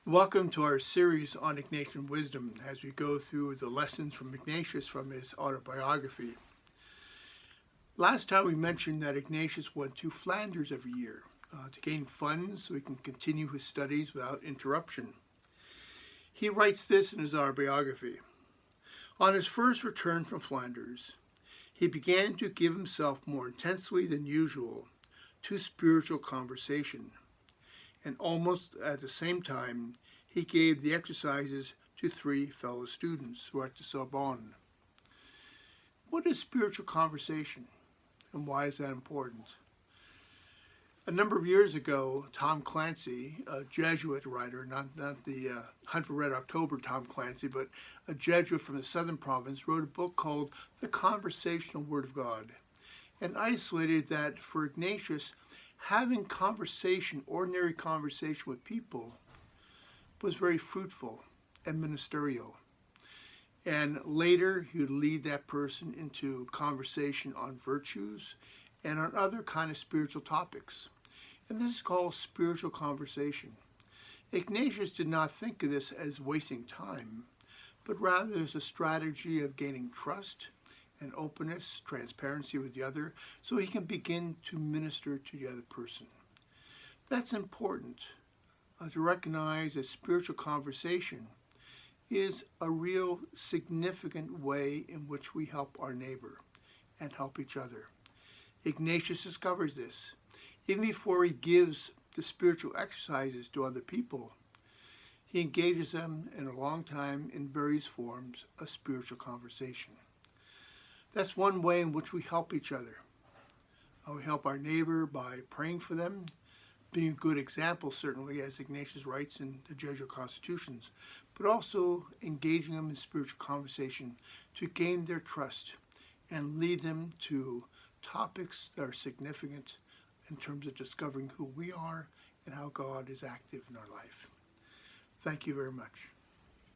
Welcome to our series on Ignatian wisdom as we go through the lessons from Ignatius from his autobiography. Last time we mentioned that Ignatius went to Flanders every year to gain funds so he can continue his studies without interruption. He writes this in his autobiography. On his first return from Flanders, he began to give himself more intensely than usual to spiritual conversation, and almost at the same time, he gave the exercises to 3 fellow students who are at the Sorbonne. What is spiritual conversation, and why is that important? A number of years ago, Tom Clancy, a Jesuit writer, not the Hunt for Red October Tom Clancy, but a Jesuit from the southern province, wrote a book called The Conversational Word of God, and isolated that for Ignatius, having conversation, ordinary conversation with people, was very fruitful and ministerial. And later, he would lead that person into conversation on virtues and on other kind of spiritual topics. And this is called spiritual conversation. Ignatius did not think of this as wasting time, but rather as a strategy of gaining trust and openness, transparency with the other, so he can begin to minister to the other person. That's important to recognize that spiritual conversation is a real significant way in which we help our neighbor and help each other. Ignatius discovers this. Even before he gives the spiritual exercises to other people, he engages them in a long time in various forms of spiritual conversation. That's one way in which we help each other. We help our neighbor by praying for them, being a good example, certainly, as Ignatius writes in the Jesuit constitutions, but also engaging them in spiritual conversation to gain their trust and lead them to topics that are significant in terms of discovering who we are and how God is active in our life. Thank you very much.